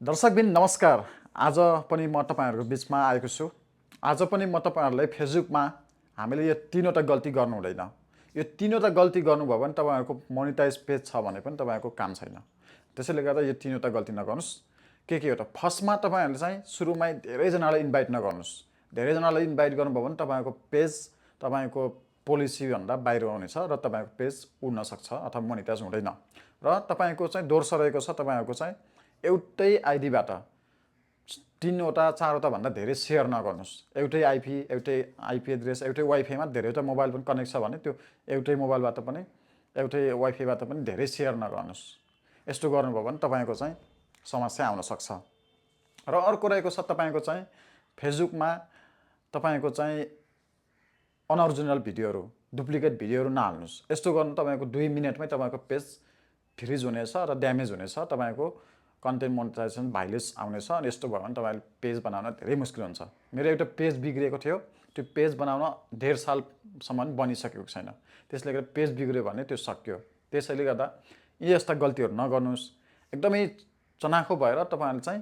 दर्शकबिन नमस्कार। आज पनि म तपाईहरुको बीचमा आएको छु। आज पनि म तपाईहरुलाई फेसबुकमा हामीले यो तीनवटा गल्ती गर्नु हुँदैन। यो तीनवटा गल्ती गर्नुभयो भने तपाईहरुको मोनिटाइज पेज छ भने पनि तपाईहरुको काम छैन। त्यसैले गर्दा यो तीनवटा गल्ती नगर्नुस्। के हो त? फर्स्टमा तपाईहरुले चाहिँ सुरुमै धेरै जनालाई इन्भाइट नगर्नुस्। धेरै जनालाई इन्भाइट गर्नुभयो भने तपाईहरुको पेज तपाईको पोलिसी भन्दा बाहिर आउनेछ र तपाईको पेज उड्न सक्छ अथवा मोनिटाइज हुँदैन। र तपाईको चाहिँ दोष रहेको छ तपाईहरुको चाहिँ एउटै आइडीबाट तीनवटा चारवटा भन्दा धेरै शेयर नगर्नुस्। एउटै आइपी एड्रेस एउटै वाइफाईमा धेरैवटा मोबाइल पनि कनेक्ट छ भने त्यो एउटै मोबाइलबाट पनि एउटै वाइफाईबाट पनि धेरै शेयर नगर्नुस्। यस्तो गर्नुभयो भने तपाईको चाहिँ समस्या आउन सक्छ। र अर्को रहेको छ तपाईको चाहिँ फेसबुकमा तपाईको चाहिँ अनअरिजिनल भिडियोहरु डुप्लिकेट भिडियोहरु नहाल्नुस्। यस्तो गर्नु तपाईको 2 मिनेटमै तपाईको पेज फ्रिज हुनेछ र ड्यामेज हुनेछ। तपाईको कन्टेन्ट मोनेटाइजेसन भाइलेस आउनेछ अनि यस्तो भयो भने तपाईले पेज बनाउन धेरै मुस्किल हुन्छ। मेरो एउटा पेज बिग्रेको थियो। त्यो पेज बनाउन 1.5 सालसम्म बनिसकेको छैन। त्यसले गर्दा पेज बिग्र्यो भने त्यो सकियो। त्यसैले गर्दा यी यस्ता गल्तीहरु नगर्नुस्। एकदमै चनाखो भएर तपाईहरुले चाहिँ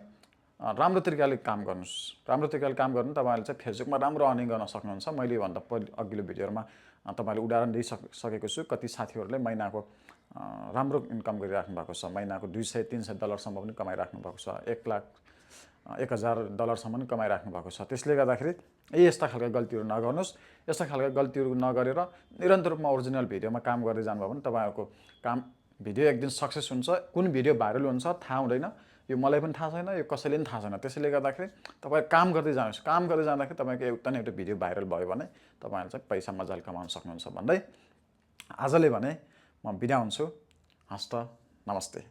राम्रो तरिकाले काम गर्नुस्। राम्रो तरिकाले काम गर्नु तपाईहरुले चाहिँ फेसबुकमा राम्रो अर्निङ गर्न सक्नुहुन्छ। मैले भन्दा अघिल्लो भिडियोमा तपाईहरुले उदाहरण दिइसकेको छु। कति साथीहरुले महिनाको राम्रो इन्कम गरिराख्नु भएको छ। महिनाको $200-300 सम्म पनि कमाइराख्नु भएको छ। $1,000 सम्म पनि कमाइराख्नु भएको छ। त्यसले गर्दाखेरि यस्ता खालका गल्तीहरु नगर्नुस्। यस्ता खालका गल्तीहरु नगरेर निरन्तर रूपमा ओरिजिनल भिडियोमा काम गर्दै जानुभयो भने तपाईहरुको काम भिडियो एक दिन सक्सेस हुन्छ। कुन भिडियो भाइरल हुन्छ थाहा हुँदैन। यो मलाई पनि थाहा छैन, यो कसैले पनि थाहा छैन। त्यसैले गर्दाखेरि तपाई काम गर्दै जानुस्। काम गर्दै जाँदाखेरि तपाईको एउटा न एउटा भिडियो भाइरल भयो भने तपाईहरुले चाहिँ पैसा मज्जाले कमाउन सक्नुहुन्छ भन्दै आजले भने म बिदा हुन्छु। हस्त नमस्ते।